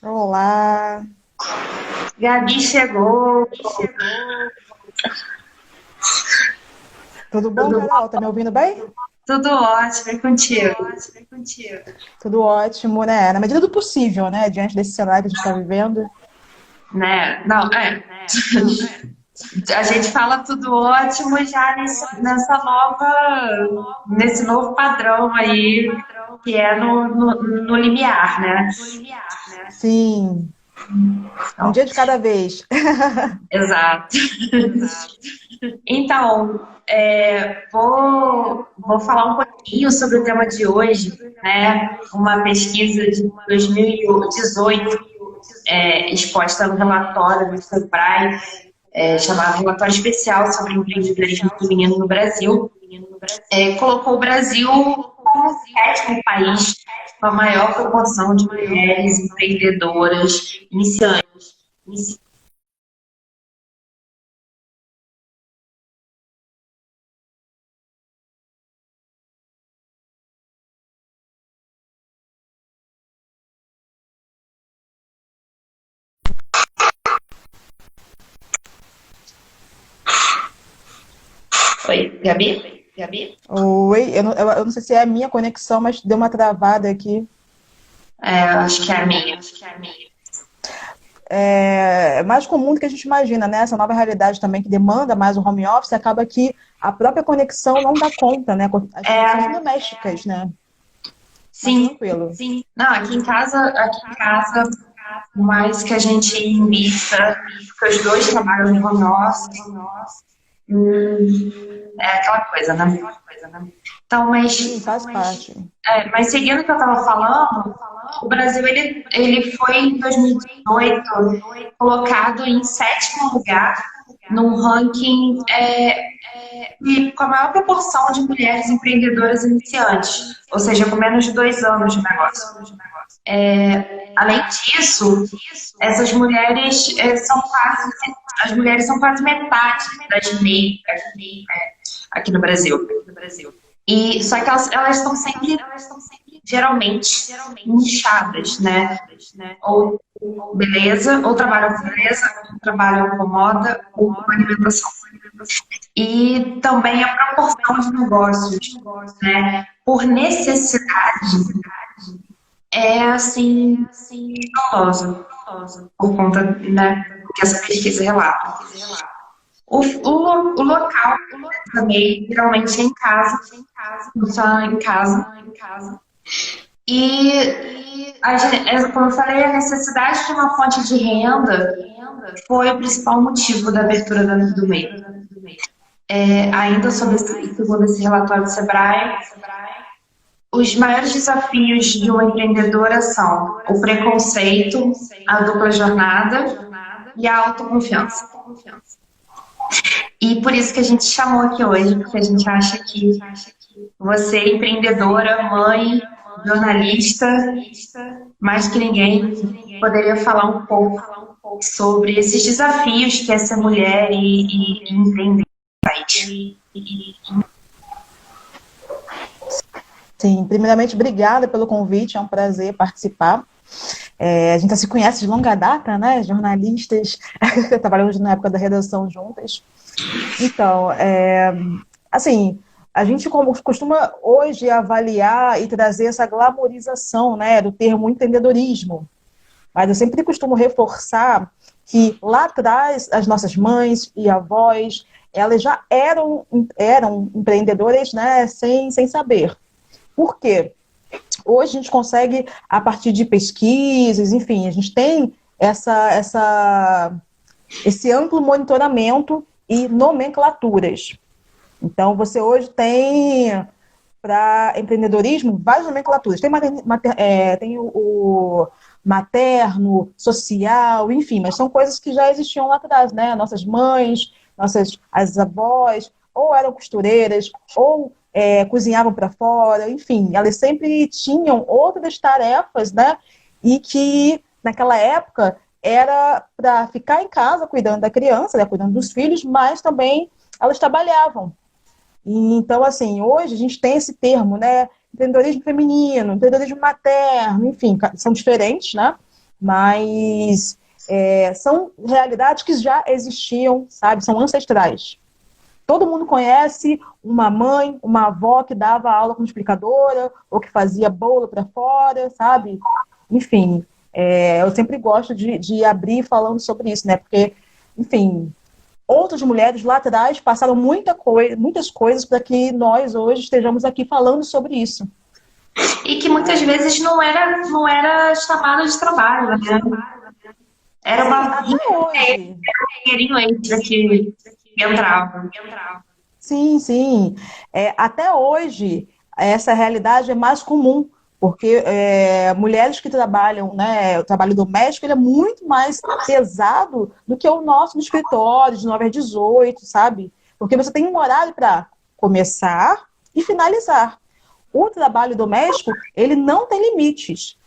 Olá, Gabi chegou. tudo bom, Tudo Carol? bom? Tá me ouvindo bem? Tudo ótimo, e contigo? Tudo ótimo, né? Na medida do possível, né? Diante desse cenário que a gente está vivendo. Né? Não, é. A gente fala tudo ótimo já nesse novo padrão aí, que é no limiar, né? Sim, um Então, dia de cada vez. exato. Então, vou falar um pouquinho sobre o tema de hoje, né? Uma pesquisa de 2018, exposta no relatório do Sebrae, chamado Relatório Especial sobre Empreendedorismo Feminino no Brasil, colocou o Brasil como o sétimo país com a maior proporção de mulheres empreendedoras iniciantes. Oi, Gabi? Oi, eu não sei se é a minha conexão, mas deu uma travada aqui. Acho que é a minha. É mais comum do que a gente imagina, né? Essa nova realidade também que demanda mais o home office, acaba que a própria conexão não dá conta, né? As conexões É, domésticas, né? Mais sim, tranquilo. não, aqui em casa, por mais que a gente invista, porque os dois trabalham no home office, é aquela coisa, né? Então, Sim, faz parte. mas seguindo o que eu estava falando, o Brasil ele foi em 2018 colocado em sétimo lugar num ranking com a maior proporção de mulheres empreendedoras iniciantes, ou seja, com menos de 2 anos de negócio. Além disso, essas mulheres as mulheres são quase metade das makers aqui no Brasil. E só que elas estão sempre, geralmente, nichadas, né? Ou beleza, ou trabalham com beleza, ou trabalham com moda, ou com alimentação. E também a proporção de negócios, né? Por necessidade, é assim, estrondosa, por conta, né, do que essa pesquisa relata. O local também, geralmente é em casa, funciona em casa. E, como eu falei, a necessidade de uma fonte de renda foi o principal motivo da abertura do MEI. Ainda segundo esse relatório do Sebrae, os maiores desafios de uma empreendedora são o preconceito, a dupla jornada e a autoconfiança. E por isso que a gente chamou aqui hoje, porque a gente acha que você, empreendedora, mãe, jornalista, mais que ninguém, poderia falar um pouco sobre esses desafios que é ser mulher e empreender no país. Sim, primeiramente, obrigada pelo convite, é um prazer participar. A gente já se conhece de longa data, né? Jornalistas, trabalhamos na época da redação juntas. Então, assim, a gente costuma hoje avaliar e trazer essa glamorização, né, do termo empreendedorismo. Mas eu sempre costumo reforçar que lá atrás as nossas mães e avós, elas já eram empreendedoras, né, sem saber. Por quê? Hoje a gente consegue, a partir de pesquisas, enfim, a gente tem esse amplo monitoramento e nomenclaturas. Então, você hoje tem, para empreendedorismo, várias nomenclaturas. Tem o materno, social, enfim, mas são coisas que já existiam lá atrás, né? Nossas mães, as avós, ou eram costureiras, ou cozinhavam para fora, enfim, elas sempre tinham outras tarefas, né? E que, naquela época, era para ficar em casa cuidando da criança, né? Cuidando dos filhos, mas também elas trabalhavam. E, então, assim, hoje a gente tem esse termo, né? Empreendedorismo feminino, empreendedorismo materno, enfim, são diferentes, né? mas são realidades que já existiam, sabe? São ancestrais. Todo mundo conhece uma mãe, uma avó que dava aula como explicadora, ou que fazia bolo para fora, sabe? Enfim, eu sempre gosto de abrir falando sobre isso, né? Porque, enfim, outras mulheres lá atrás passaram muitas coisas para que nós hoje estejamos aqui falando sobre isso. E que muitas vezes não era chamado de trabalho, né? Era uma Até hoje. dinheirinho extra que entrava. Sim, sim. Até hoje, essa realidade é mais comum, porque mulheres que trabalham, né, o trabalho doméstico, ele é muito mais pesado do que o nosso no escritório, de 9 às 18, sabe? Porque você tem um horário para começar e finalizar. O trabalho doméstico, ele não tem limites.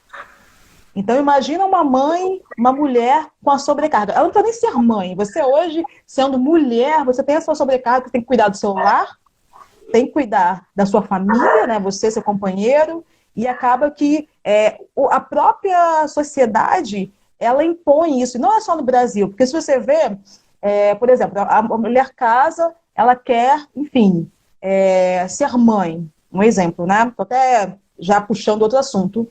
Então, imagina uma mãe, uma mulher com a sobrecarga. Ela não precisa nem ser mãe. Você hoje, sendo mulher, você tem a sua sobrecarga, você tem que cuidar do seu lar, tem que cuidar da sua família, né? Você, seu companheiro, e acaba que a própria sociedade, ela impõe isso. E não é só no Brasil, porque se você vê, por exemplo, a mulher casa, ela quer, enfim, ser mãe. Um exemplo, né? Estou até já puxando outro assunto.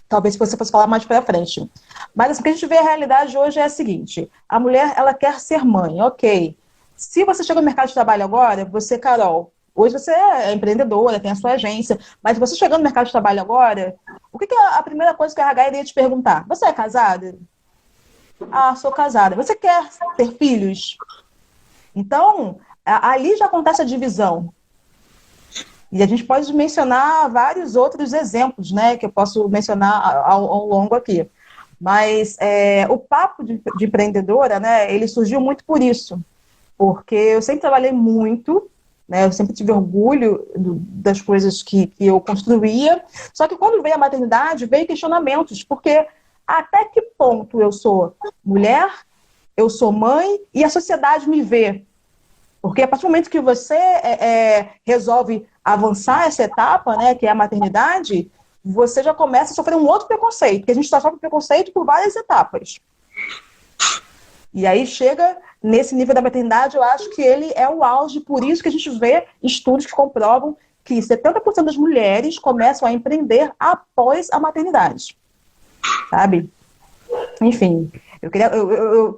Talvez você fosse falar mais para frente. Mas assim, o que a gente vê a realidade hoje é a seguinte: a mulher, ela quer ser mãe, ok. Se você chega no mercado de trabalho agora, você, Carol, hoje você é empreendedora, tem a sua agência, mas você chegando no mercado de trabalho agora, o que é a primeira coisa que a RH iria te perguntar? Você é casada? Ah, sou casada. Você quer ter filhos? Então, ali já acontece a divisão. E a gente pode mencionar vários outros exemplos, né, que eu posso mencionar ao longo aqui. Mas o papo de empreendedora, né, ele surgiu muito por isso. Porque eu sempre trabalhei muito, né, eu sempre tive orgulho das coisas que eu construía. Só que quando veio a maternidade, veio questionamentos. Porque até que ponto eu sou mulher, eu sou mãe e a sociedade me vê? Porque a partir do momento que você resolve avançar essa etapa, né, que é a maternidade, você já começa a sofrer um outro preconceito, porque a gente só sofre preconceito por várias etapas. E aí chega nesse nível da maternidade, eu acho que ele é o auge, por isso que a gente vê estudos que comprovam que 70% das mulheres começam a empreender após a maternidade. Sabe? Enfim,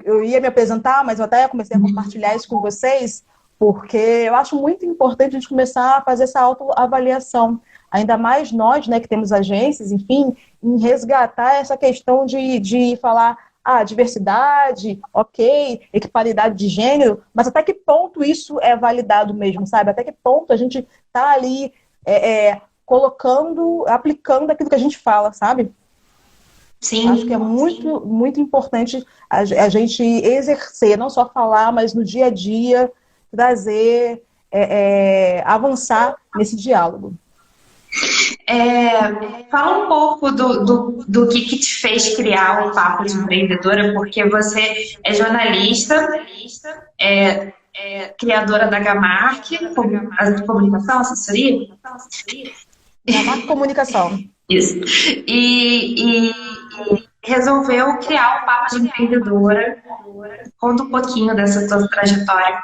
eu ia me apresentar, mas eu até comecei a compartilhar isso com vocês, porque eu acho muito importante a gente começar a fazer essa autoavaliação. Ainda mais nós, né, que temos agências, enfim, em resgatar essa questão de falar, diversidade, ok, equiparidade de gênero, mas até que ponto isso é validado mesmo, sabe? Até que ponto a gente está ali colocando, aplicando aquilo que a gente fala, sabe? Sim. Acho que é muito, muito importante a gente exercer, não só falar, mas no dia a dia, trazer, avançar nesse diálogo. Fala um pouco do que te fez criar o Papo de Empreendedora, porque você é jornalista, criadora da Gamark, comunicação, assessoria? Gamark Comunicação. Isso. E resolveu criar o Papo de Empreendedora. Conta um pouquinho dessa tua trajetória.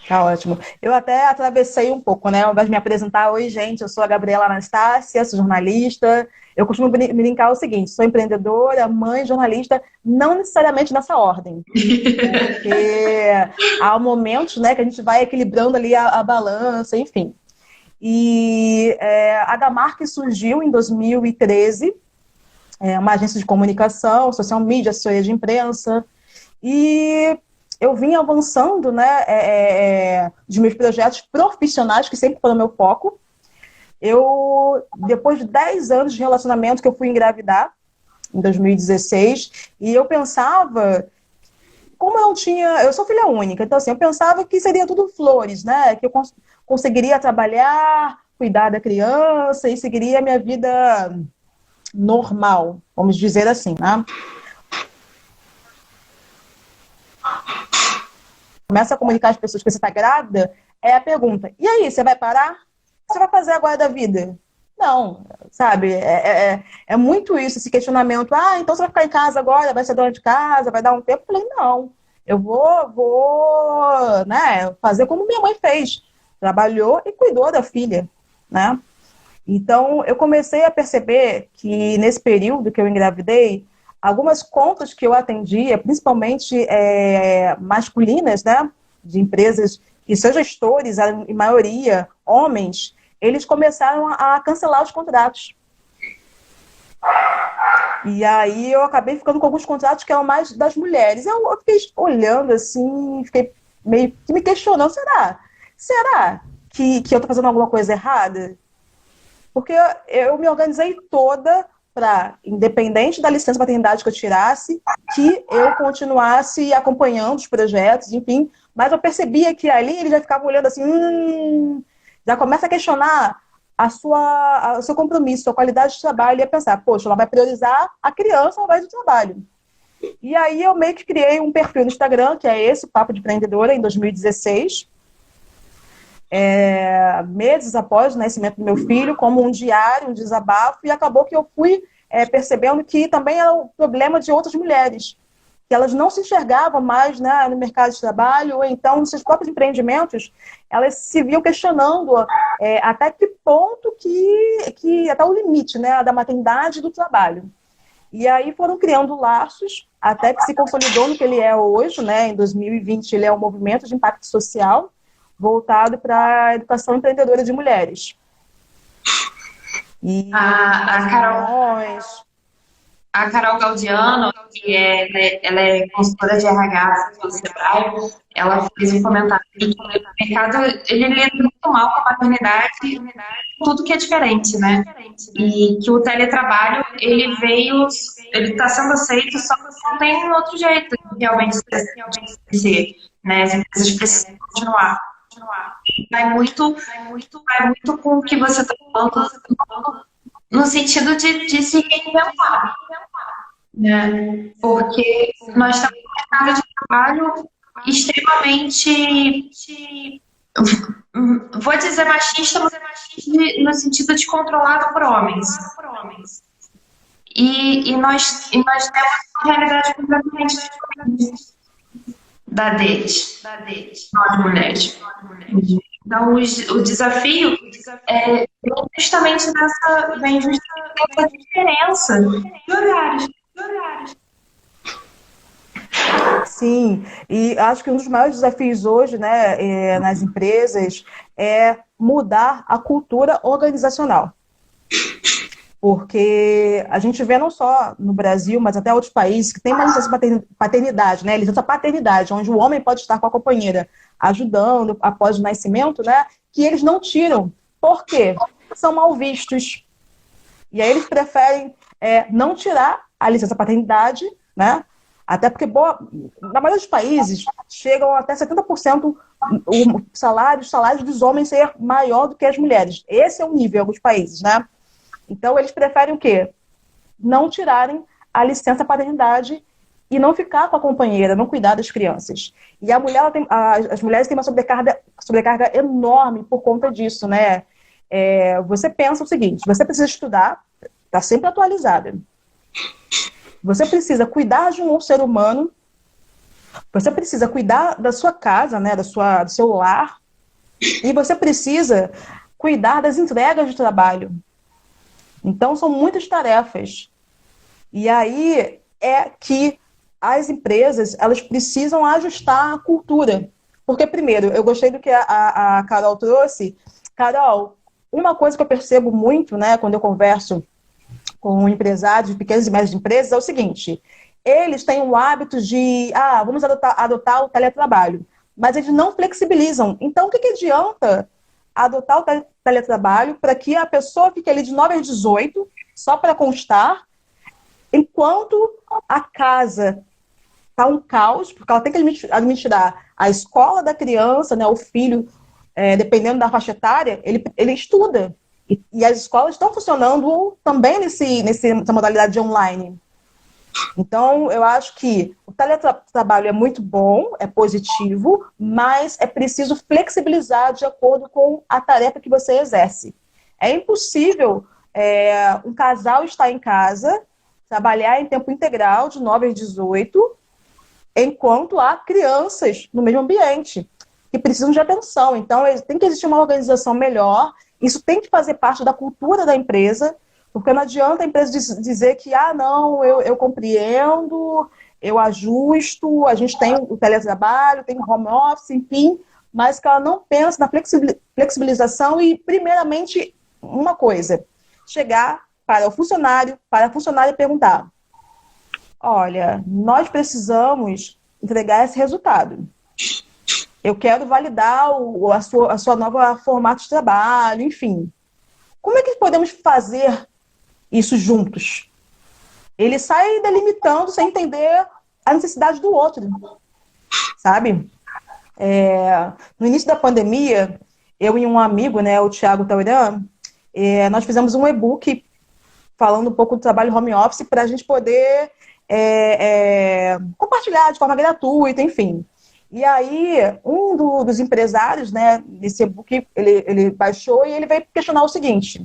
Tá ótimo. Eu até atravessei um pouco, né? Ao invés de me apresentar, oi, gente, eu sou a Gabriela Anastácia, sou jornalista. Eu costumo brincar o seguinte: sou empreendedora, mãe, jornalista, não necessariamente nessa ordem. Porque há momentos, né, que a gente vai equilibrando ali a balança, enfim. E a Gamark surgiu em 2013, uma agência de comunicação, social media, assessoria de imprensa, e eu vim avançando, né, de meus projetos profissionais, que sempre foram meu foco. Depois de 10 anos de relacionamento, que eu fui engravidar, em 2016, e eu pensava, como eu sou filha única, então assim, eu pensava que seria tudo flores, né, que eu conseguiria trabalhar, cuidar da criança e seguiria a minha vida normal, vamos dizer assim, né? Começa a comunicar às pessoas que você está grávida, é a pergunta: e aí, você vai parar? O que você vai fazer agora da vida? Não, sabe? É muito isso, esse questionamento. Ah, então você vai ficar em casa agora, vai ser dona de casa, vai dar um tempo? Eu falei, não, eu vou, né, fazer como minha mãe fez. Trabalhou e cuidou da filha, né? Então, eu comecei a perceber que nesse período que eu engravidei, algumas contas que eu atendia, principalmente masculinas, né, de empresas que são gestores, em maioria homens, eles começaram a cancelar os contratos. E aí eu acabei ficando com alguns contratos que eram mais das mulheres. Eu fiquei olhando assim, fiquei meio que me questionando, será que eu estou fazendo alguma coisa errada? Porque eu me organizei toda para, independente da licença maternidade que eu tirasse, que eu continuasse acompanhando os projetos, enfim. Mas eu percebia que ali ele já ficava olhando assim, já começa a questionar o seu compromisso, a qualidade de trabalho, e ia pensar, poxa, ela vai priorizar a criança ao invés do trabalho. E aí eu meio que criei um perfil no Instagram, que é esse, Papo de Empreendedora, em 2016, meses após o nascimento do meu filho, como um diário, um desabafo, e acabou que eu fui percebendo que também era o problema de outras mulheres, que elas não se enxergavam mais, né, no mercado de trabalho, ou então nos seus próprios empreendimentos, elas se viam questionando até que ponto que até o limite, né, da maternidade e do trabalho. E aí foram criando laços, até que se consolidou no que ele é hoje, né, em 2020 ele é um movimento de impacto social, voltado para a educação empreendedora de mulheres. E a Carol Gaudiano, ela é consultora de RH do Sebrae, ela fez um comentário que o mercado ele lida muito mal com a maternidade, tudo que é diferente, né? E que o teletrabalho ele está sendo aceito, só que não tem outro jeito de realmente ser, né? As empresas precisam continuar. Vai muito com o que você está falando, no sentido de se reinventar, né? Porque nós estamos num mercado de trabalho extremamente, vou dizer machista, mas no sentido de controlado por homens. E nós temos uma realidade completamente diferente da deles, nós mulheres. Então, o desafio justamente vem justamente nessa diferença de horários. Sim, e acho que um dos maiores desafios hoje, né, nas empresas é mudar a cultura organizacional. Porque a gente vê não só no Brasil, mas até outros países que tem uma licença paternidade, né? Licença paternidade, onde o homem pode estar com a companheira ajudando após o nascimento, né? Que eles não tiram. Por quê? São mal vistos. E aí eles preferem não tirar a licença paternidade, né? Até porque, na maioria dos países, chegam até 70% o salário dos homens ser maior do que as mulheres. Esse é o nível em alguns países, né? Então, eles preferem o quê? Não tirarem a licença paternidade e não ficar com a companheira, não cuidar das crianças. E as mulheres têm uma sobrecarga enorme por conta disso, né? Você pensa o seguinte, você precisa estudar, está sempre atualizada. Você precisa cuidar de um ser humano, você precisa cuidar da sua casa, né, do seu lar, e você precisa cuidar das entregas de trabalho. Então, são muitas tarefas. E aí é que as empresas, elas precisam ajustar a cultura. Porque, primeiro, eu gostei do que a Carol trouxe. Carol, uma coisa que eu percebo muito, né, quando eu converso com empresários de pequenas e médias empresas, é o seguinte: eles têm o hábito de, vamos adotar o teletrabalho, mas eles não flexibilizam. Então, o que adianta adotar o teletrabalho para que a pessoa fique ali de 9 às 18, só para constar, enquanto a casa está um caos, porque ela tem que administrar a escola da criança, né, o filho, dependendo da faixa etária, ele estuda. E as escolas estão funcionando também nessa modalidade de online. Então, eu acho que o teletrabalho é muito bom, é positivo, mas é preciso flexibilizar de acordo com a tarefa que você exerce. É impossível um casal estar em casa, trabalhar em tempo integral, de 9 às 18, enquanto há crianças no mesmo ambiente, que precisam de atenção. Então, tem que existir uma organização melhor, isso tem que fazer parte da cultura da empresa, porque não adianta a empresa dizer que, não, eu compreendo, eu ajusto, a gente tem o teletrabalho, tem o home office, enfim, mas que ela não pensa na flexibilização e, primeiramente, uma coisa, chegar para a funcionária e perguntar: olha, nós precisamos entregar esse resultado. Eu quero validar a sua nova formato de trabalho, enfim. Como é que podemos fazer isso juntos? Ele sai delimitando sem entender a necessidade do outro, sabe? No início da pandemia, eu e um amigo, né, o Thiago Tauran, nós fizemos um e-book falando um pouco do trabalho home office para a gente poder compartilhar de forma gratuita, enfim. E aí, um dos empresários, né, desse e-book, ele baixou e ele veio questionar o seguinte: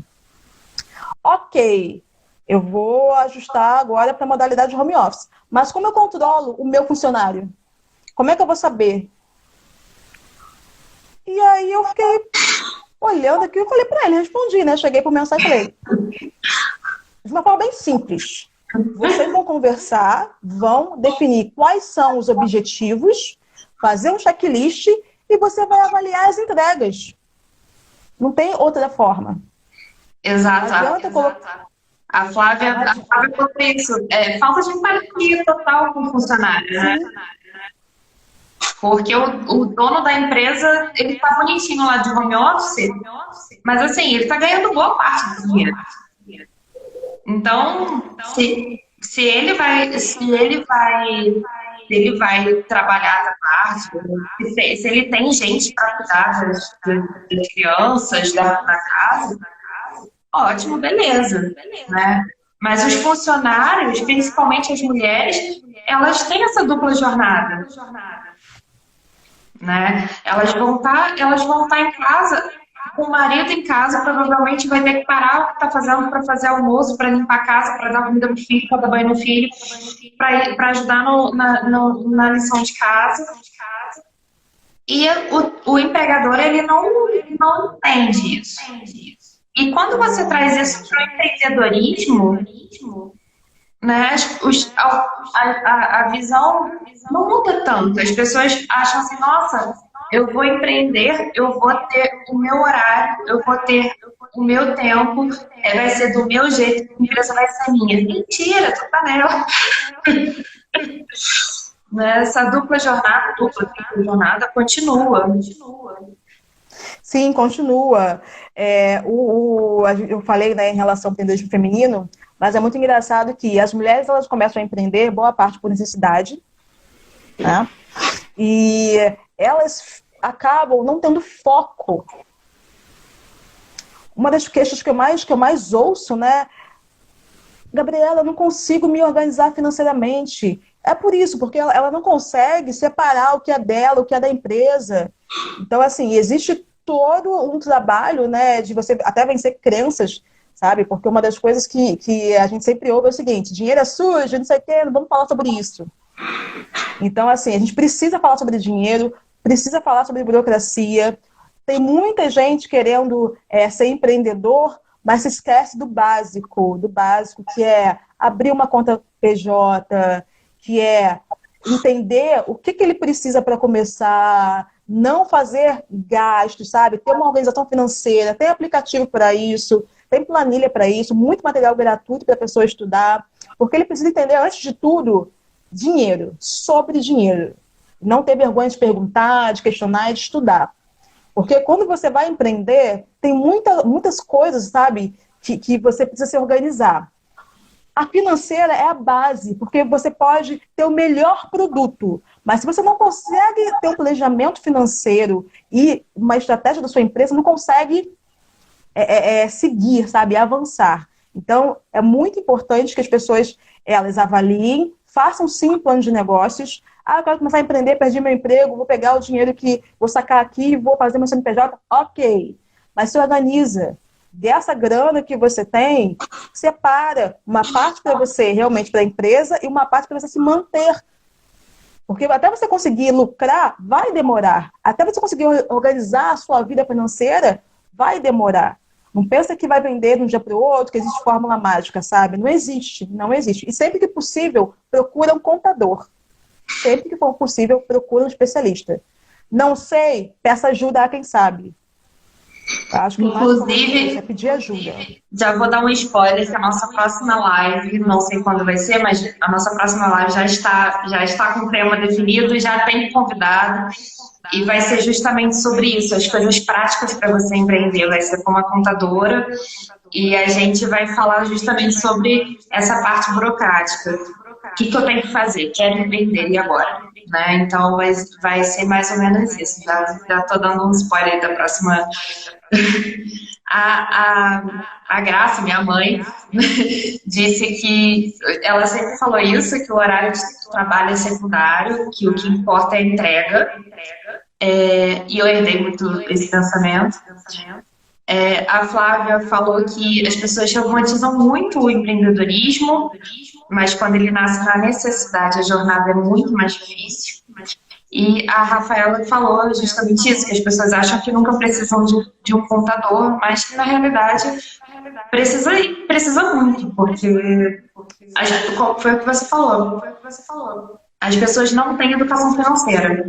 ok, eu vou ajustar agora para a modalidade de home office, mas como eu controlo o meu funcionário? Como é que eu vou saber? E aí eu fiquei olhando aqui, eu falei para ele, respondi, né? Cheguei por mensagem e falei, de uma forma bem simples: vocês vão conversar, vão definir quais são os objetivos, fazer um checklist e você vai avaliar as entregas. Não tem outra forma. Exato. A Flávia falou isso. Falta de empatia total com o funcionário, né? Porque o dono da empresa, ele tá bonitinho lá de home office, mas assim, ele tá ganhando boa parte do dinheiro. Então, se ele vai trabalhar da tarde, se ele tem gente para cuidar das crianças na casa, ótimo, beleza, né? Mas os funcionários, principalmente as mulheres, elas têm essa dupla jornada, né? Elas vão estar em casa, com o marido em casa, provavelmente vai ter que parar o que está fazendo para fazer almoço, para limpar a casa, para dar comida para o filho, para dar banho no filho, para ajudar na lição de casa. E o empregador, ele não entende isso. E quando você traz isso para o empreendedorismo, né, a visão não muda tanto. As pessoas acham assim: nossa, eu vou empreender, eu vou ter o meu horário, eu vou ter o meu tempo, vai ser do meu jeito, a empresa vai ser minha. Mentira, tu tá nela. Essa dupla jornada continua. Sim, continua. Eu falei, né, em relação ao empreendedorismo feminino, mas é muito engraçado que as mulheres, elas começam a empreender, boa parte por necessidade, né? E elas acabam não tendo foco. Uma das queixas que eu mais ouço, né? Gabriela, eu não consigo me organizar financeiramente. É por isso, porque ela não consegue separar o que é dela, o que é da empresa. Então, assim, existe todo um trabalho, né, de você até vencer crenças, sabe? Porque uma das coisas que a gente sempre ouve é o seguinte: dinheiro é sujo, não sei o quê, não vamos falar sobre isso. Então, assim, a gente precisa falar sobre dinheiro, precisa falar sobre burocracia. Tem muita gente querendo ser empreendedor, mas se esquece do básico, que é abrir uma conta PJ, que é entender o que ele precisa para começar, não fazer gastos, sabe? Ter uma organização financeira, tem aplicativo para isso, tem planilha para isso, muito material gratuito para a pessoa estudar, porque ele precisa entender, antes de tudo, dinheiro, sobre dinheiro. Não ter vergonha de perguntar, de questionar e de estudar. Porque quando você vai empreender, tem muitas coisas, sabe, que você precisa se organizar. A financeira é a base, porque você pode ter o melhor produto, mas se você não consegue ter um planejamento financeiro e uma estratégia da sua empresa, não consegue seguir, sabe, avançar. Então, é muito importante que as pessoas, elas avaliem, façam sim um plano de negócios. Eu quero começar a empreender, perdi meu emprego, vou pegar o dinheiro que vou sacar aqui, vou fazer meu CNPJ, ok. Mas se organiza. dessa grana que você tem, separa uma parte para você, realmente, para a empresa, e uma parte para você se manter. Porque até você conseguir lucrar, vai demorar. Até você conseguir organizar a sua vida financeira, vai demorar. Não pensa que vai vender de um dia para o outro, que existe fórmula mágica, sabe? Não existe, não existe. E sempre que possível, procura um contador. Sempre que for possível, procura um especialista. Não sei, peça ajuda a quem sabe. Acho que Inclusive, é pedir ajuda. já vou dar um spoiler que a nossa próxima live, não sei quando vai ser, mas a nossa próxima live já está com o tema definido e já tem convidado. E vai ser justamente sobre isso, as coisas práticas para você empreender. Vai ser com uma contadora e a gente vai falar justamente sobre essa parte burocrática. O que eu tenho que fazer? Quero empreender e agora? Né? Então vai ser mais ou menos isso. Já estou dando um spoiler da próxima. A Graça, minha mãe, disse que ela sempre falou isso, que o horário de trabalho é secundário, que o que importa é a entrega. E eu herdei muito esse pensamento. A Flávia falou que as pessoas romantizam muito o empreendedorismo, mas quando ele nasce na necessidade, a jornada é muito mais difícil. E a Rafaela falou justamente isso, que as pessoas acham que nunca precisam de um contador, mas que na realidade precisa muito, porque foi o que você falou. As pessoas não têm educação financeira.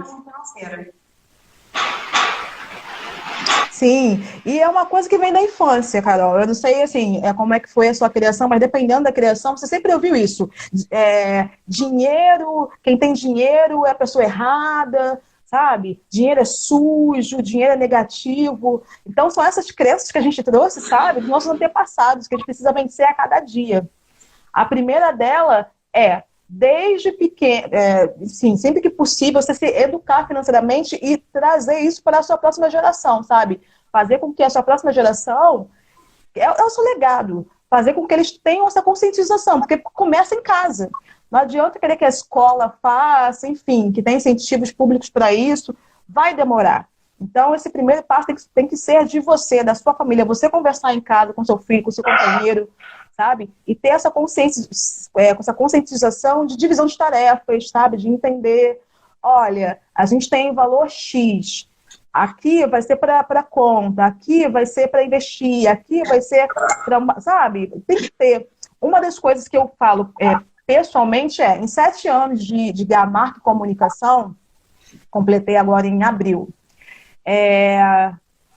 Sim, e é uma coisa que vem da infância, Carol. Eu não sei, assim, como é que foi a sua criação, mas dependendo da criação, você sempre ouviu isso. Dinheiro, quem tem dinheiro é a pessoa errada, sabe? Dinheiro é sujo, dinheiro é negativo. Então, são essas crenças que a gente trouxe, sabe? Dos nossos antepassados, que a gente precisa vencer a cada dia. A primeira dela é, desde pequeno, sim, sempre que possível, você se educar financeiramente e trazer isso para a sua próxima geração, sabe? Fazer com que a sua próxima geração, é o seu legado, fazer com que eles tenham essa conscientização, porque começa em casa. Não adianta querer que a escola faça, enfim, que tenha incentivos públicos para isso, vai demorar. Então, esse primeiro passo tem que ser de você, da sua família, você conversar em casa com seu filho, com seu companheiro, sabe? E ter essa conscientização de divisão de tarefas, sabe? De entender, olha, a gente tem valor X, aqui vai ser para conta, aqui vai ser para investir, aqui vai ser para, sabe? Tem que ter. Uma das coisas que eu falo pessoalmente em 7 anos de Gamark Comunicação, completei agora em abril,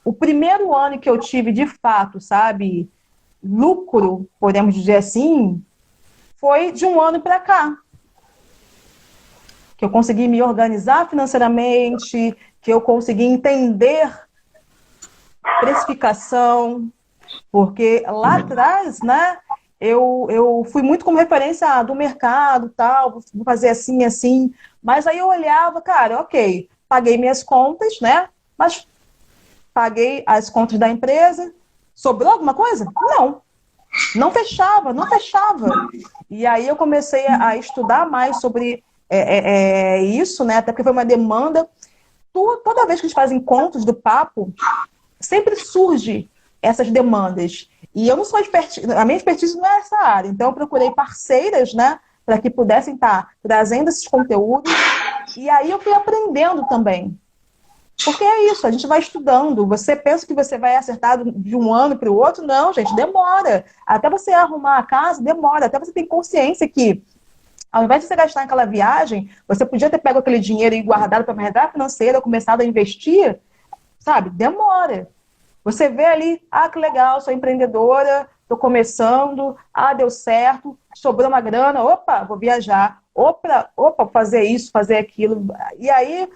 o primeiro ano que eu tive de fato, sabe, lucro, podemos dizer assim, foi de um ano para cá. Que eu consegui me organizar financeiramente, que eu consegui entender precificação, porque lá atrás, né, eu fui muito como referência do mercado, tal, vou fazer assim, assim, mas aí eu olhava, cara, ok, paguei minhas contas, né, mas paguei as contas da empresa, sobrou alguma coisa? Não fechava. E aí eu comecei a estudar mais sobre isso, né? Até porque foi uma demanda. Toda vez que eles fazem encontros do papo, sempre surge essas demandas. E eu não sou a minha expertise não é essa área. Então eu procurei parceiras, né? Para que pudessem estar trazendo esses conteúdos. E aí eu fui aprendendo também. Porque é isso, a gente vai estudando. Você pensa que você vai acertar de um ano para o outro? Não, gente, demora. Até você arrumar a casa, demora. Até você ter consciência que, ao invés de você gastar naquela viagem, você podia ter pego aquele dinheiro e guardado para uma reserva financeira, começado a investir, sabe? Demora. Você vê ali, que legal, sou empreendedora, estou começando, deu certo, sobrou uma grana, opa, vou viajar, opa, fazer isso, fazer aquilo. E aí...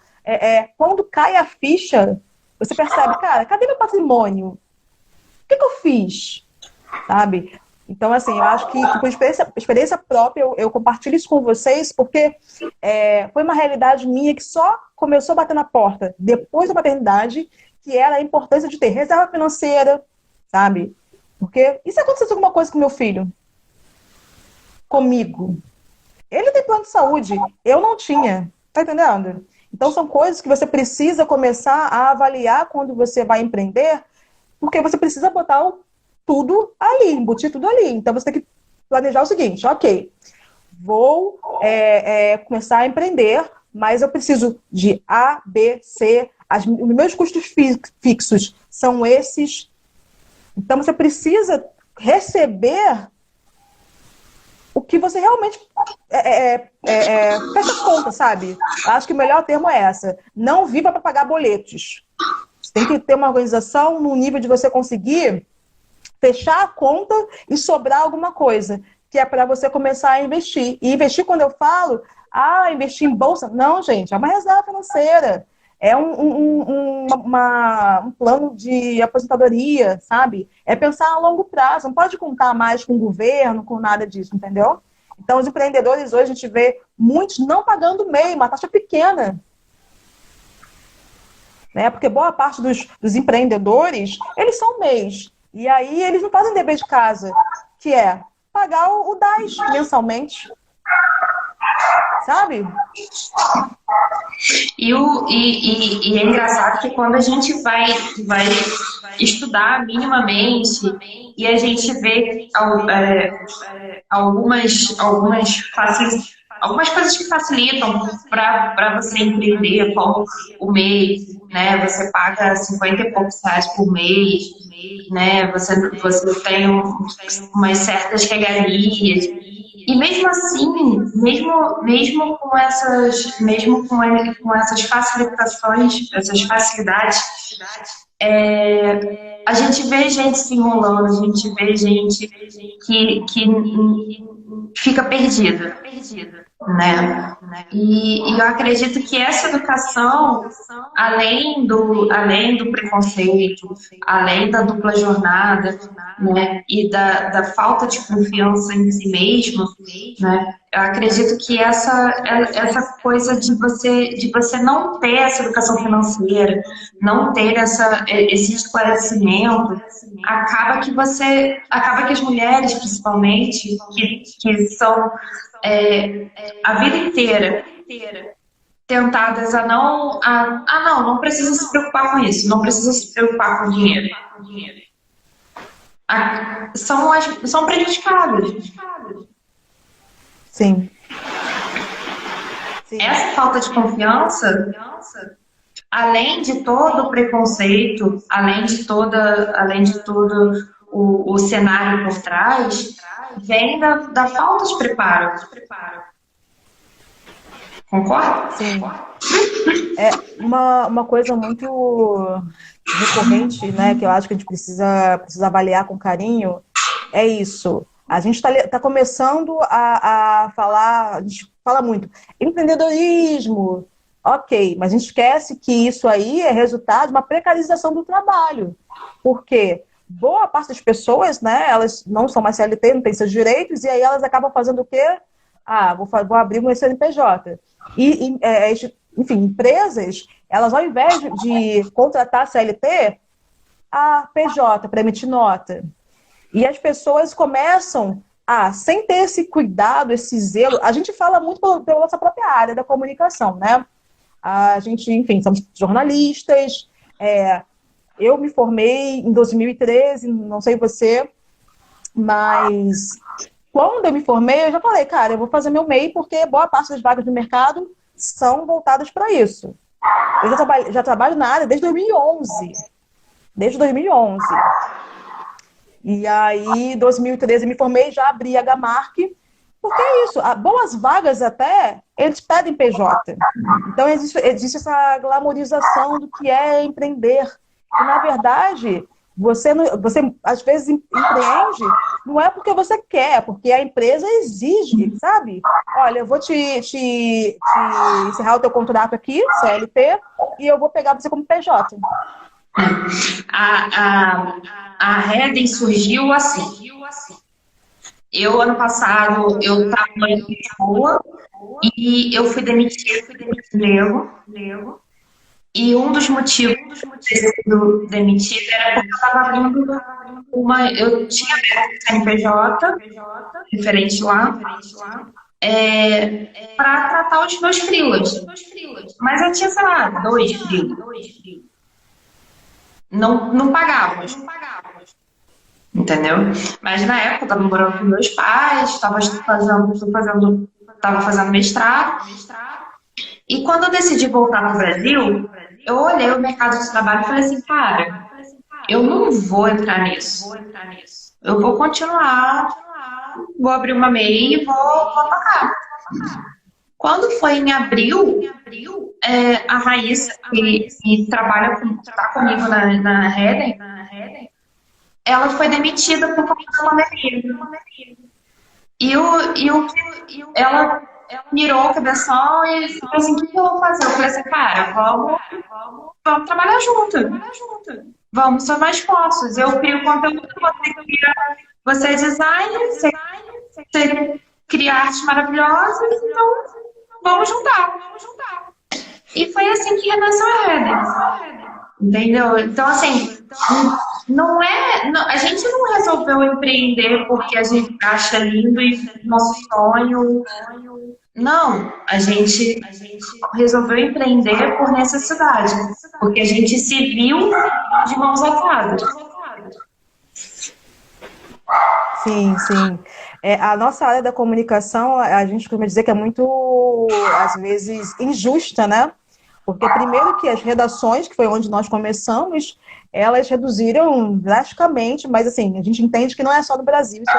quando cai a ficha, você percebe, cara, cadê meu patrimônio? O que eu fiz? Sabe? Então, assim, eu acho que por experiência própria, eu compartilho isso com vocês, porque foi uma realidade minha que só começou a bater na porta depois da maternidade, que era a importância de ter reserva financeira, sabe? Porque, e se acontecesse alguma coisa com meu filho? Comigo? Ele tem plano de saúde, eu não tinha. Tá entendendo? Então, são coisas que você precisa começar a avaliar quando você vai empreender, porque você precisa botar tudo ali, embutir tudo ali. Então, você tem que planejar o seguinte, ok, vou começar a empreender, mas eu preciso de A, B, C, os meus custos fixos são esses. Então, você precisa receber o que você realmente fecha as contas, sabe? Acho que o melhor termo é essa. Não viva para pagar boletos. Você tem que ter uma organização no nível de você conseguir fechar a conta e sobrar alguma coisa, que é para você começar a investir. E investir, quando eu falo, investir em bolsa, não, gente, é uma reserva financeira. É um plano de aposentadoria, sabe? É pensar a longo prazo. Não pode contar mais com o governo, com nada disso, entendeu? Então, os empreendedores hoje, a gente vê muitos não pagando MEI, uma taxa pequena. Né? Porque boa parte dos empreendedores, eles são MEIs. E aí, eles não fazem dever de casa, que é pagar o DAS mensalmente. Sabe? E é engraçado que quando a gente vai estudar minimamente e a gente vê algumas coisas que facilitam para você empreender, como o mês, né? Você paga 50 e poucos reais por mês, né? Você tem umas certas regalias. E mesmo assim, mesmo com essas facilitações, essas facilidades, a gente vê gente se enrolando, a gente vê gente que fica perdida, né? E eu acredito que essa educação, além do preconceito, além da dupla jornada, né, e da falta de confiança em si mesmo, né, eu acredito que essa coisa de você não ter essa educação financeira, não ter esse esclarecimento, acaba que as mulheres, principalmente, que são a vida inteira tentadas não precisa se preocupar com isso, não precisa se preocupar com dinheiro. São prejudicadas. Sim. Essa falta de confiança, além de todo o preconceito, além de todo o cenário por trás, vem da falta de preparo. Concorda? Sim. É uma coisa muito recorrente, né, que eu acho que a gente precisa avaliar com carinho, é isso. A gente está começando a falar, a gente fala muito, empreendedorismo, ok, mas a gente esquece que isso aí é resultado de uma precarização do trabalho. Porque boa parte das pessoas, né, elas não são mais CLT, não têm seus direitos, e aí elas acabam fazendo o quê? Vou abrir um CNPJ. Enfim, empresas, elas ao invés de contratar CLT, a PJ para emitir nota. E as pessoas começam sem ter esse cuidado, esse zelo. A gente fala muito pela nossa própria área da comunicação, né? A gente, enfim, somos jornalistas. Eu me formei em 2013, não sei você, mas quando eu me formei, eu já falei, cara, eu vou fazer meu MEI porque boa parte das vagas do mercado são voltadas para isso. Eu já trabalho na área desde 2011. Desde 2011. E aí, em 2013, me formei, já abri a Gamark. Porque é isso, boas vagas até, eles pedem PJ. Então, existe essa glamorização do que é empreender. E, na verdade, você às vezes empreende, não é porque você quer, porque a empresa exige, sabe? Olha, eu vou te encerrar o teu contrato aqui, CLT, e eu vou pegar você como PJ. A Reden surgiu assim. Eu, ano passado, eu estava em Lisboa e eu fui demitida do E um dos motivos de ter sido demitida era porque eu estava abrindo eu tinha aberto o CNPJ, referente lá, para tratar os meus freelas. Mas eu tinha, sei lá, 2 freelas. Não pagávamos. entendeu? Mas na época eu estava morando com meus pais, estava fazendo mestrado, e quando eu decidi voltar para o Brasil, eu olhei o mercado de trabalho e falei assim, cara, eu não vou entrar nisso. Eu vou continuar, vou abrir uma MEI e vou tocar. Quando foi em abril, a Raíssa, que trabalha tá comigo na Reden, ela foi demitida por conta da pandemia. Ela mirou o cabeção e falou assim, o que eu vou fazer? Eu falei assim, cara, vamos trabalhar junto. Vamos somar esforços. Eu crio conteúdo, você é designer, você cria artes maravilhosas, então vamos juntar. E foi assim que renasceu a Reden. Entendeu? Então, assim, a gente não resolveu empreender porque a gente acha lindo e nosso sonho. Não, a gente resolveu empreender por necessidade, porque a gente se viu de mãos atadas. Sim, sim. A nossa área da comunicação, a gente costuma dizer que é muito, às vezes, injusta, né? Porque primeiro que as redações, que foi onde nós começamos, elas reduziram drasticamente, mas assim, a gente entende que não é só no Brasil, isso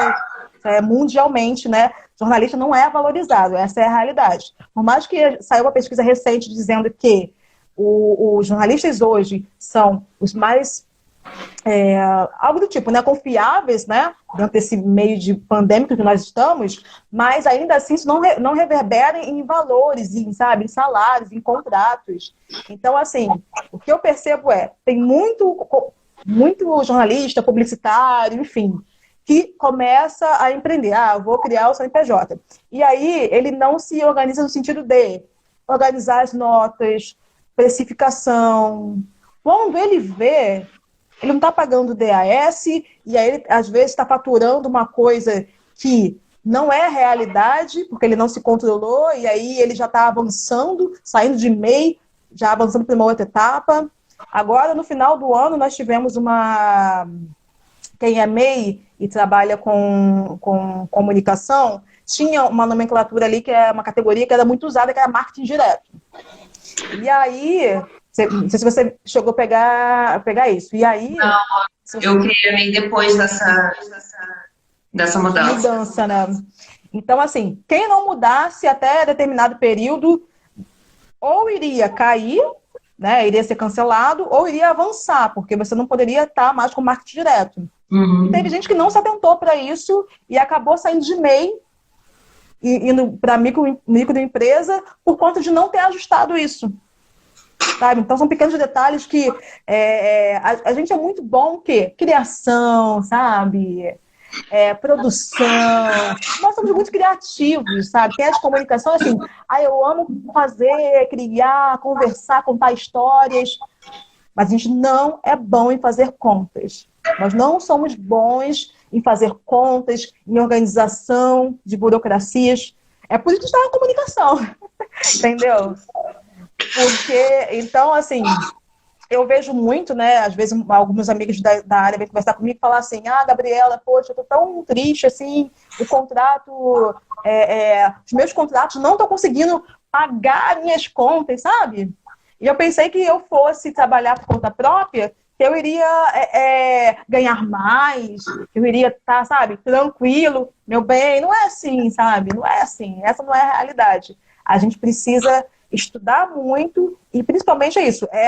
é mundialmente, né? Jornalista não é valorizado, essa é a realidade. Por mais que saiu uma pesquisa recente dizendo que os jornalistas hoje são os mais algo do tipo, né, confiáveis, né, dentro desse meio de pandêmico que nós estamos, mas ainda assim isso não reverbera em valores, em salários, em contratos. Então, assim, o que eu percebo tem muito jornalista, publicitário, enfim, que começa a empreender. Eu vou criar o CNPJ. E aí ele não se organiza no sentido de organizar as notas, precificação. Quando ele vê, ele não está pagando DAS, e aí ele, às vezes, está faturando uma coisa que não é realidade, porque ele não se controlou, e aí ele já está avançando, saindo de MEI, já avançando para uma outra etapa. Agora, no final do ano, nós tivemos quem é MEI e trabalha com comunicação, tinha uma nomenclatura ali, que é uma categoria que era muito usada, que era marketing direto. E aí... Não sei se você chegou a pegar isso. E aí... Não, eu criei a MEI depois dessa mudança. Né? Então, assim, quem não mudasse até determinado período, ou iria cair, né, iria ser cancelado, ou iria avançar, porque você não poderia estar mais com marketing direto. Uhum. Teve gente que não se atentou para isso e acabou saindo de MEI e indo para microempresa por conta de não ter ajustado isso. Sabe? Então são pequenos detalhes que a gente é muito bom o quê? Criação, sabe? Produção. Nós somos muito criativos, sabe? Quem é de comunicação, assim, eu amo fazer, criar, conversar, contar histórias, mas a gente não é bom em fazer contas. Nós não somos bons em fazer contas, em organização de burocracias. É por isso que está na comunicação. Entendeu? Porque, então, assim, eu vejo muito, né, às vezes alguns amigos da área vêm conversar comigo e falar assim, Gabriela, poxa, eu tô tão triste, assim, o contrato, os meus contratos não estão conseguindo pagar minhas contas, sabe? E eu pensei que eu fosse trabalhar por conta própria, que eu iria ganhar mais, que eu iria estar, sabe, tranquilo, meu bem. Não é assim, sabe? Não é assim. Essa não é a realidade. A gente precisa estudar muito e principalmente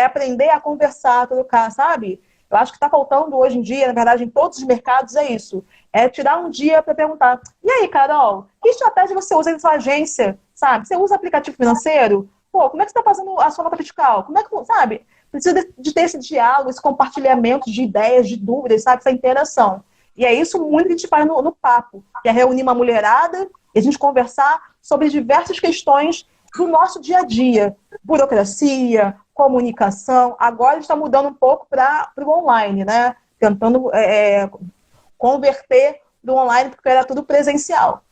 aprender a conversar, trocar, sabe? Eu acho que está faltando hoje em dia, na verdade, em todos os mercados é isso. É tirar um dia para perguntar, e aí, Carol, que estratégia você usa em sua agência, sabe? Você usa aplicativo financeiro? Pô, como é que você está fazendo a sua nota fiscal? Como é que, sabe? Precisa de ter esse diálogo, esse compartilhamento de ideias, de dúvidas, sabe? Essa interação. E é isso muito que a gente faz no papo, que é reunir uma mulherada e a gente conversar sobre diversas questões do nosso dia a dia. Burocracia, comunicação. Agora a gente está mudando um pouco para o online, né? Tentando converter do online, porque era tudo presencial.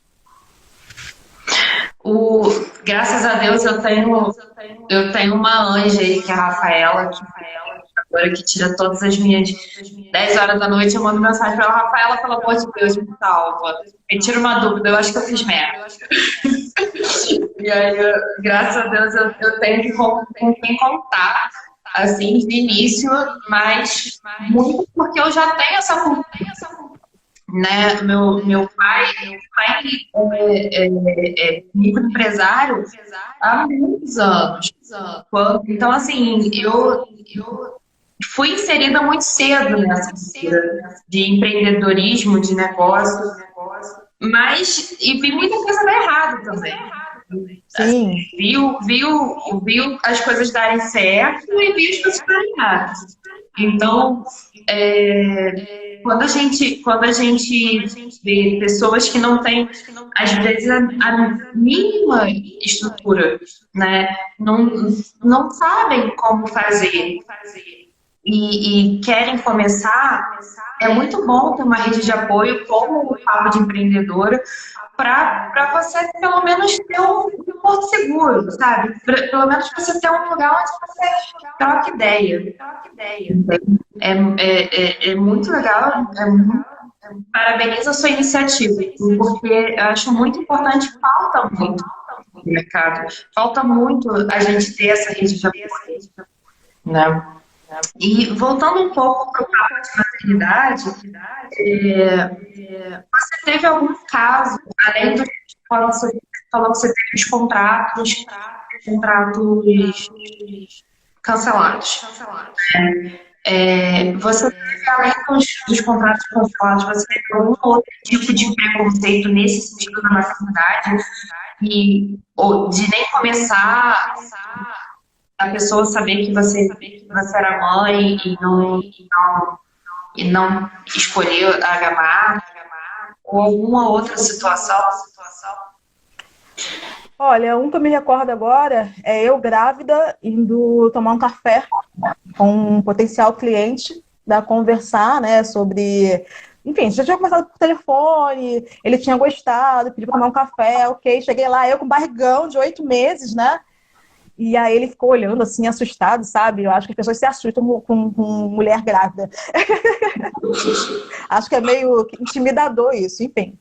Graças a Deus eu tenho uma anja aí, que é a Rafaela, agora que tira todas as minhas 10 horas da noite, eu mando mensagem pra ela, Rafaela, pelo amor de Deus, me salva. Me tira uma dúvida, eu acho que eu fiz merda. E aí, graças a Deus, eu tenho que com quem contar, assim, de início, mas muito porque eu já tenho essa cultura, né? Meu pai é microempresário há muitos anos. Então, assim, eu fui inserida muito cedo nessa cultura de empreendedorismo, de negócio, mas e vi muita coisa dar errado também. Sim. Viu as coisas darem certo e viu as coisas darem errado. Então, quando a gente vê pessoas que não têm, às vezes, a mínima estrutura, né? Não sabem como fazer e querem começar, é muito bom ter uma rede de apoio como o Papo de Empreendedora para você, pelo menos, ter um porto seguro, sabe? Pelo menos você ter um lugar onde você troca ideia. É muito legal, parabenizo a sua iniciativa, porque eu acho muito importante, falta muito no mercado, falta muito a gente ter essa rede de apoio, né? E voltando um pouco para o papo de maternidade, você teve algum caso, além do que você falou que você teve os contratos cancelados. Você teve, além dos contratos cancelados, você teve algum outro tipo de preconceito nesse sentido da maternidade? Ou de nem começar a pessoa saber que você era mãe e não escolheu a gamar, ou alguma outra situação? Olha, um que eu me recordo agora é eu grávida indo tomar um café com um potencial cliente para conversar, né, sobre... Enfim, já tinha conversado por telefone, ele tinha gostado, pediu para tomar um café, ok. Cheguei lá, eu com barrigão de 8 meses, né? E aí ele ficou olhando assim, assustado, sabe? Eu acho que as pessoas se assustam com mulher grávida. Acho que é meio intimidador isso, enfim.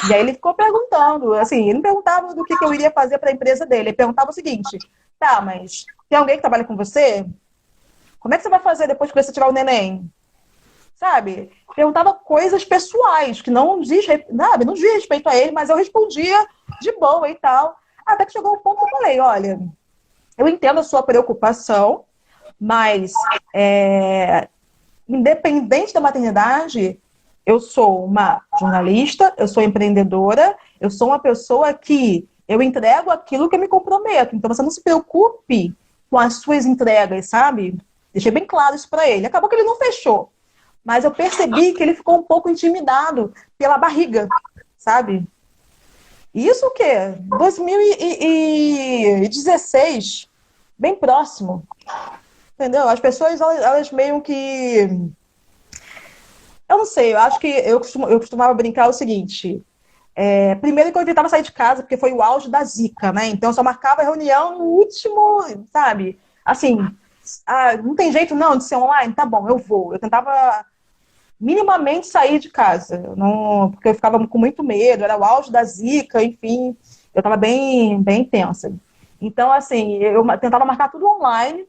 E aí ele ficou perguntando, assim, ele não perguntava do que eu iria fazer para a empresa dele, ele perguntava o seguinte: tá, mas tem alguém que trabalha com você? Como é que você vai fazer depois que você tiver o neném? Sabe? Perguntava coisas pessoais, que não diz respeito a ele, mas eu respondia de boa e tal. Até que chegou um ponto que eu falei: olha, eu entendo a sua preocupação, mas independente da maternidade, eu sou uma jornalista, eu sou empreendedora, eu sou uma pessoa que eu entrego aquilo que eu me comprometo. Então você não se preocupe com as suas entregas, sabe? Deixei bem claro isso para ele. Acabou que ele não fechou, mas eu percebi que ele ficou um pouco intimidado pela barriga, sabe? Isso o quê? 2016, bem próximo. Entendeu? As pessoas, elas meio que... Eu não sei, eu acho que eu costumava brincar o seguinte. Primeiro que eu evitava sair de casa, porque foi o auge da Zika, né? Então eu só marcava a reunião no último, sabe? Assim, não tem jeito não de ser online? Tá bom, eu vou. Eu tentava minimamente sair de casa, porque eu ficava com muito medo, era o auge da Zika, enfim, eu estava bem, bem tensa. Então, assim, eu tentava marcar tudo online,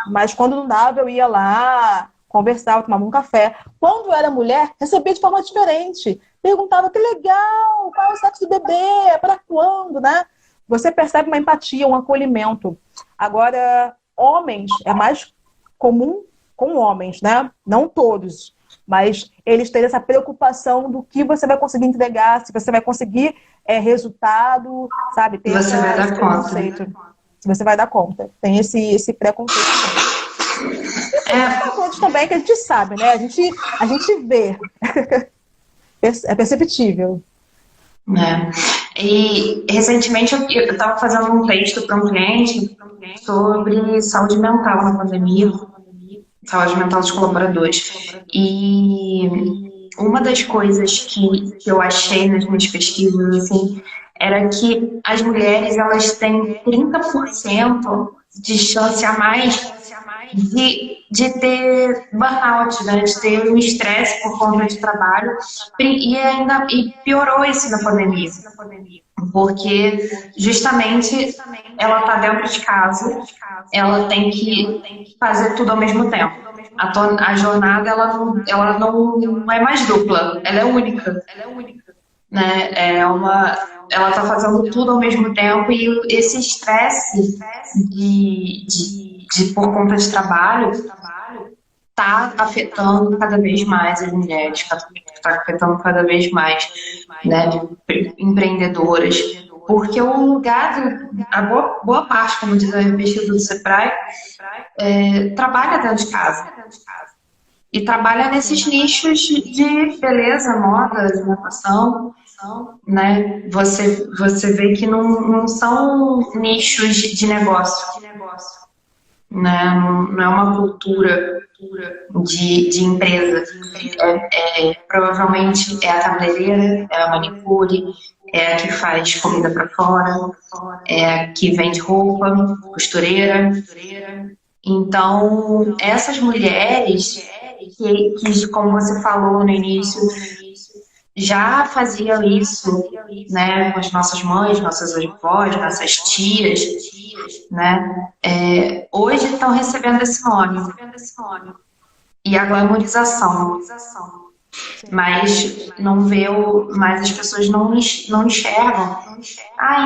mas quando não dava, eu ia lá, conversava, tomava um café. Quando eu era mulher, recebia de forma diferente. Perguntava: que legal, qual é o sexo do bebê, para quando, né? Você percebe uma empatia, um acolhimento. Agora, homens, é mais comum com homens, né? Não todos. Mas eles têm essa preocupação do que você vai conseguir entregar, se você vai conseguir resultado, sabe? Tem você vai dar conta. Se você vai dar conta. Tem esse preconceito também. E preconceito também que a gente sabe, né? A gente vê. É perceptível. E recentemente eu estava fazendo um texto para um cliente sobre saúde mental na pandemia. Saúde mental dos colaboradores. E uma das coisas que eu achei nas minhas pesquisas, assim, era que as mulheres, elas têm 30% de chance a mais de ter burnout, né? De ter um estresse por conta de trabalho, e piorou isso na pandemia, porque justamente ela está dentro de casa, ela tem que fazer tudo ao mesmo tempo. A jornada ela não é mais dupla, ela é única, né? Ela está fazendo tudo ao mesmo tempo e esse estresse por conta de trabalho está afetando cada vez mais as mulheres, está afetando cada vez mais, né, empreendedoras, porque o lugar, a boa parte, como diz a pesquisa do Sebrae, trabalha dentro de casa. E trabalha nesses nichos de beleza, moda, alimentação, né? Você vê que não são nichos de negócio, né? Não é uma cultura de empresa. Provavelmente é a cabeleireira, é a manicure, é a que faz comida para fora, é a que vende roupa, costureira. Então, essas mulheres que, como você falou no início, já faziam isso, né, com as nossas mães, nossas avós, nossas tias, né, hoje estão recebendo esse nome e a glamorização, mas mas as pessoas não enxergam.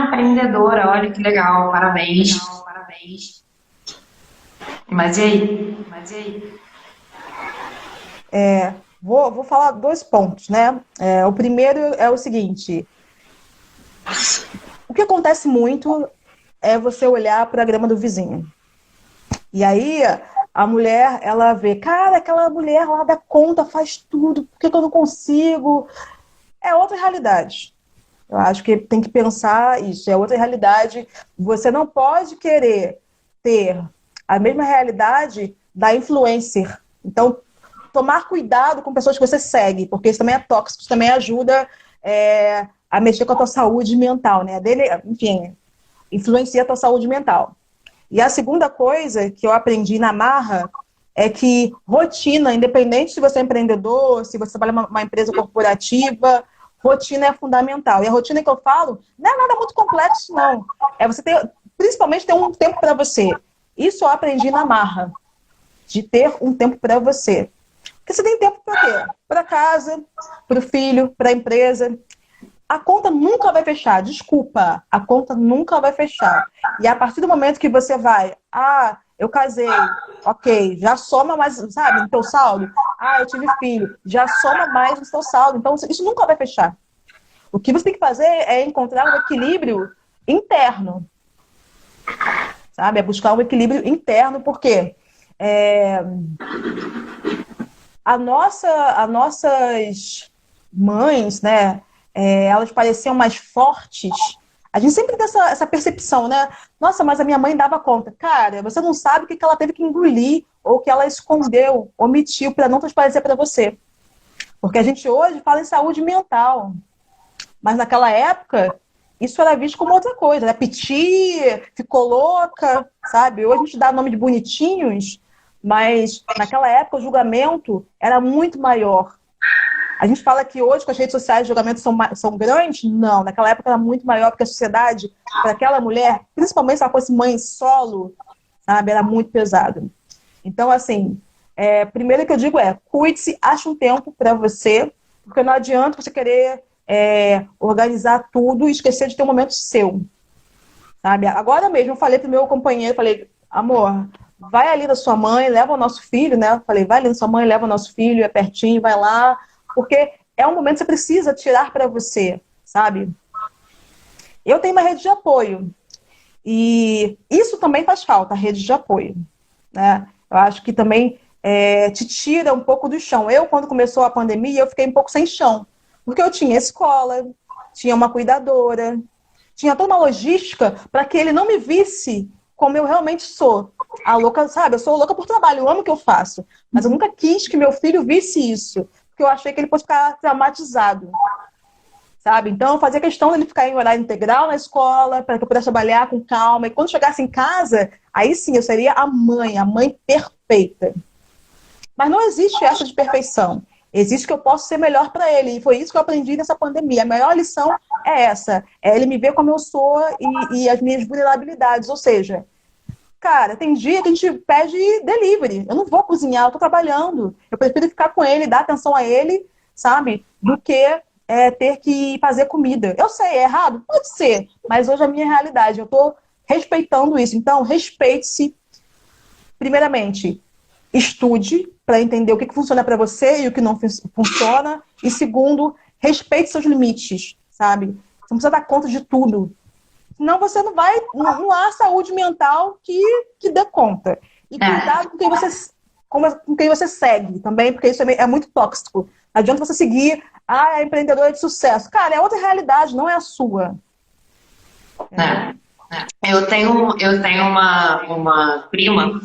Empreendedora, olha que legal, parabéns. Mas e aí? Vou falar 2 pontos, né? O primeiro é o seguinte: o que acontece muito é você olhar para a grama do vizinho. E aí a mulher, ela vê, cara, aquela mulher lá dá conta, faz tudo, por que eu não consigo? É outra realidade. Eu acho que tem que pensar isso, é outra realidade. Você não pode querer ter a mesma realidade da influencer. Então, tomar cuidado com pessoas que você segue, porque isso também é tóxico, isso também ajuda a mexer com a tua saúde mental, né? Enfim, influencia a tua saúde mental. E a segunda coisa que eu aprendi na marra é que rotina, independente se você é empreendedor, se você trabalha numa empresa corporativa, rotina é fundamental. E a rotina que eu falo não é nada muito complexo, não. É você principalmente ter um tempo para você. Isso eu aprendi na marra, de ter um tempo para você. Porque você tem tempo para quê? Para casa, para o filho, para a empresa. A conta nunca vai fechar, desculpa, a conta nunca vai fechar. E a partir do momento que você vai, eu casei, ok, já soma mais, sabe, no teu saldo. Eu tive filho, já soma mais no teu saldo. Então, isso nunca vai fechar. O que você tem que fazer é encontrar um equilíbrio interno, sabe? É buscar um equilíbrio interno, porque as nossas mães, né? Elas pareciam mais fortes. A gente sempre tem essa percepção, né? Nossa, mas a minha mãe dava conta. Cara, você não sabe o que ela teve que engolir ou que ela escondeu, omitiu para não transparecer para você. Porque a gente hoje fala em saúde mental. Mas naquela época, isso era visto como outra coisa. Né? Piti, ficou louca, sabe? Hoje a gente dá nome de bonitinhos, mas naquela época o julgamento era muito maior. A gente fala que hoje, com as redes sociais, os julgamentos são grandes? Não, naquela época era muito maior, porque a sociedade, para aquela mulher, principalmente se ela fosse mãe solo, sabe, era muito pesado. Então, assim, primeiro que eu digo cuide-se, ache um tempo para você, porque não adianta você querer organizar tudo e esquecer de ter um momento seu, sabe? Agora mesmo, eu falei pro meu companheiro, falei, amor, vai ali na sua mãe, leva o nosso filho, né? Falei, vai ali na sua mãe, leva o nosso filho, é pertinho, vai lá, porque é um momento que você precisa tirar para você, sabe? Eu tenho uma rede de apoio. E isso também faz falta, a rede de apoio. Né? Eu acho que também te tira um pouco do chão. Eu, quando começou a pandemia, eu fiquei um pouco sem chão. Porque eu tinha escola, tinha uma cuidadora, tinha toda uma logística para que ele não me visse como eu realmente sou. A louca, sabe? Eu sou louca por trabalho, eu amo o que eu faço. Mas eu nunca quis que meu filho visse isso. Porque eu achei que ele fosse ficar traumatizado, sabe? Então, eu fazia questão dele ficar em horário integral na escola, para que eu pudesse trabalhar com calma. E quando chegasse em casa, aí sim, eu seria a mãe perfeita. Mas não existe essa de perfeição. Existe que eu posso ser melhor para ele. E foi isso que eu aprendi nessa pandemia. A maior lição é essa. É ele me ver como eu sou e as minhas vulnerabilidades. Ou seja, cara, tem dia que a gente pede delivery. Eu não vou cozinhar, eu tô trabalhando. Eu prefiro ficar com ele, dar atenção a ele, sabe? Do que ter que fazer comida. Eu sei, é errado? Pode ser. Mas hoje é a minha realidade. Eu tô respeitando isso. Então, respeite-se. Primeiramente, estude para entender o que funciona para você e o que não funciona. E segundo, respeite seus limites, sabe? Você não precisa dar conta de tudo. Senão você não há saúde mental que dê conta. E cuidado com quem você segue também, porque isso é muito tóxico. Não adianta você seguir, é empreendedora de sucesso. Cara, é outra realidade, não é a sua. Eu tenho uma prima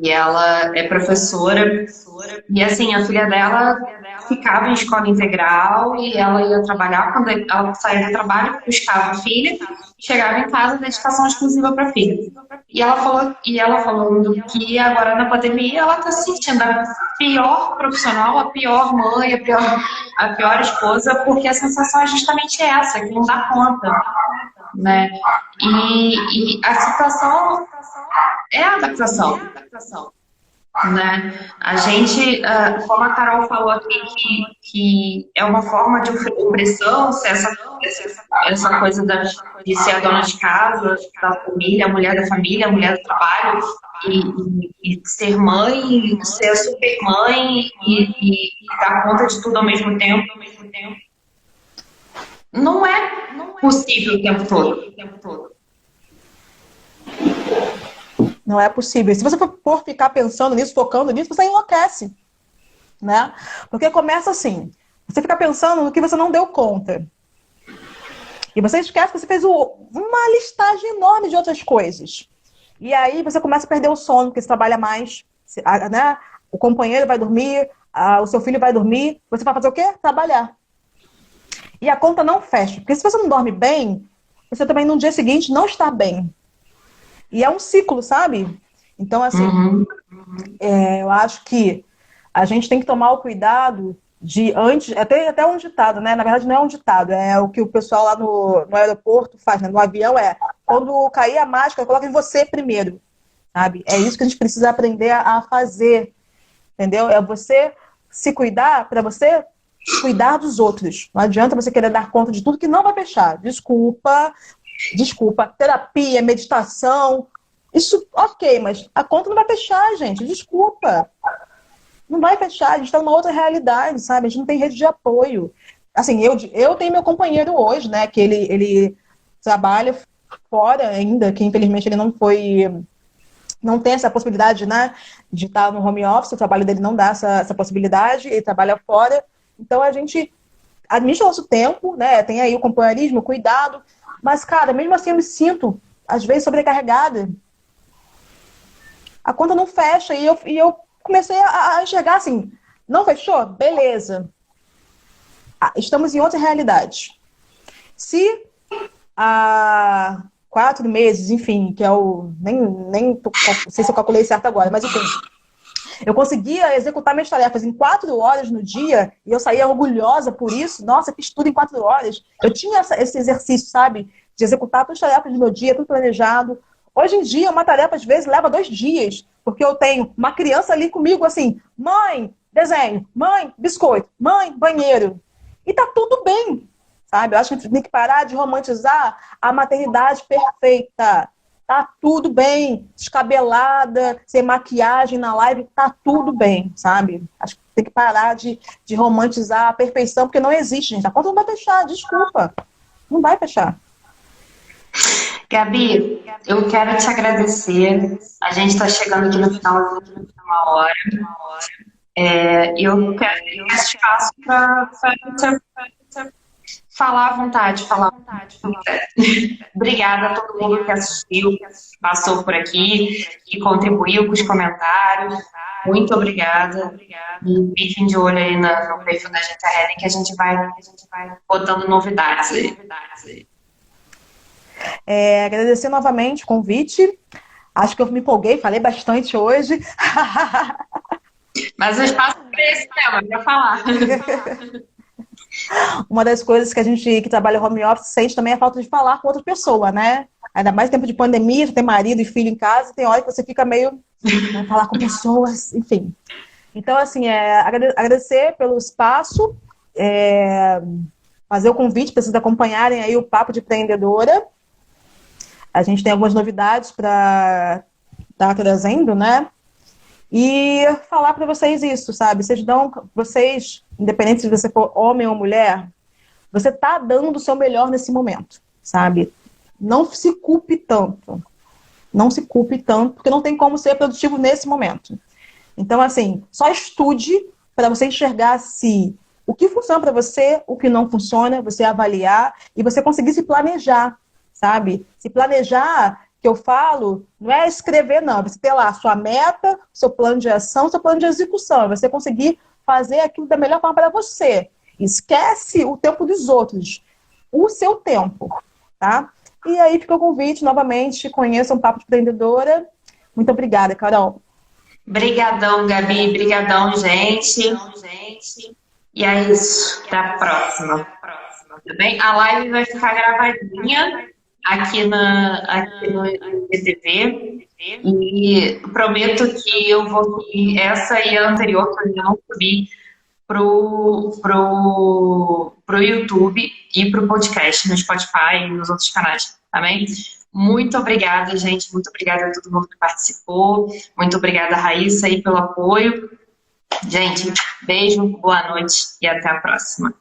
e ela é professora e assim, a filha dela ficava em escola integral e ela ia trabalhar, quando ela saía do trabalho, buscava a filha, chegava em casa, dedicação exclusiva para a filha. E ela falou que agora na pandemia ela está se sentindo a pior profissional, a pior mãe, a pior esposa, porque a sensação é justamente essa, que não dá conta, né? E a situação é a adaptação, né? A gente, como a Carol falou aqui, que é uma forma de opressão, essa coisa de ser a dona de casa, da família, a mulher da família, a mulher do trabalho, e ser mãe, ser a super mãe e dar conta de tudo ao mesmo tempo. Não é possível o tempo todo. Não é possível. Se você for ficar pensando nisso, focando nisso, você enlouquece, né? Porque começa assim, você fica pensando no que você não deu conta. E você esquece que você fez uma listagem enorme de outras coisas. E aí você começa a perder o sono, porque você trabalha mais, né? O companheiro vai dormir, o seu filho vai dormir, você vai fazer o quê? Trabalhar. E a conta não fecha. Porque se você não dorme bem, você também no dia seguinte não está bem. E é um ciclo, sabe? Então, assim, eu acho que a gente tem que tomar o cuidado de antes... Até um ditado, né? Na verdade, não é um ditado. É o que o pessoal lá no aeroporto faz, né? No avião quando cair a máscara, coloca em você primeiro, sabe? É isso que a gente precisa aprender a fazer, entendeu? É você se cuidar para você cuidar dos outros. Não adianta você querer dar conta de tudo que não vai fechar. Desculpa, terapia, meditação, isso ok, mas a conta não vai fechar, gente, desculpa. Não vai fechar, a gente está numa outra realidade, sabe? A gente não tem rede de apoio. Assim, eu tenho meu companheiro hoje, né, que ele trabalha fora ainda, que infelizmente ele não tem essa possibilidade, né, de estar no home office, o trabalho dele não dá essa possibilidade, ele trabalha fora, então a gente administra o nosso tempo, né, tem aí o companheirismo, o cuidado, mas, cara, mesmo assim eu me sinto, às vezes, sobrecarregada. A conta não fecha e eu comecei a enxergar assim, não fechou? Beleza. Estamos em outra realidade. Se há 4 meses, enfim, que é nem sei se eu calculei certo agora, mas enfim, eu conseguia executar minhas tarefas em 4 horas no dia e eu saía orgulhosa por isso. Nossa, fiz tudo em 4 horas. Eu tinha esse exercício, sabe? De executar todas as tarefas do meu dia, tudo planejado. Hoje em dia, uma tarefa, às vezes, leva 2 dias. Porque eu tenho uma criança ali comigo, assim, mãe, desenho, mãe, biscoito, mãe, banheiro. E tá tudo bem, sabe? Eu acho que a gente tem que parar de romantizar a maternidade perfeita. Tá tudo bem, descabelada, sem maquiagem na live, tá tudo bem, sabe? Acho que tem que parar de romantizar a perfeição, porque não existe, gente. A conta não vai fechar, desculpa. Não vai fechar. Gabi, eu quero te agradecer. A gente está chegando aqui no final de uma hora. Eu quero esse espaço para você falar à vontade, Obrigada a todo mundo que assistiu, que passou por aqui, que contribuiu com os comentários. Muito obrigada. E fiquem de olho aí no perfil da Agência Heaven, que a gente vai botando novidades aí. Agradecer novamente o convite. Acho que eu me empolguei, falei bastante hoje. Mas o espaço é para esse mesmo, para falar. Uma das coisas que a gente que trabalha home office sente também é a falta de falar com outra pessoa, né? Ainda mais em tempo de pandemia, tem marido e filho em casa, tem hora que você fica meio falar com pessoas, enfim. Então, assim, agradecer pelo espaço, fazer o convite para vocês acompanharem aí o Papo de Empreendedora. A gente tem algumas novidades para estar trazendo, né? E falar para vocês isso, sabe? Vocês, independente se você for homem ou mulher, você está dando o seu melhor nesse momento, sabe? Não se culpe tanto. Não se culpe tanto, porque não tem como ser produtivo nesse momento. Então, assim, só estude para você enxergar se o que funciona para você, o que não funciona, você avaliar e você conseguir se planejar, sabe? Se planejar, que eu falo, não é escrever, não. Você ter lá a sua meta, seu plano de ação, seu plano de execução. Você conseguir fazer aquilo da melhor forma para você. Esquece o tempo dos outros. O seu tempo, tá? E aí fica o convite, novamente, conheçam o Papo de Empreendedora. Muito obrigada, Carol. Brigadão, Gabi. Brigadão, gente. E é isso. Até a próxima. Tá bem? A live vai ficar gravadinha aqui no IGTV. E prometo que eu vou subir essa e a anterior, que eu ainda não subi, pro YouTube e pro podcast no Spotify e nos outros canais, tá bem? Muito obrigada, gente. Muito obrigada a todo mundo que participou. Muito obrigada, Raíssa, aí, pelo apoio. Gente, beijo, boa noite e até a próxima.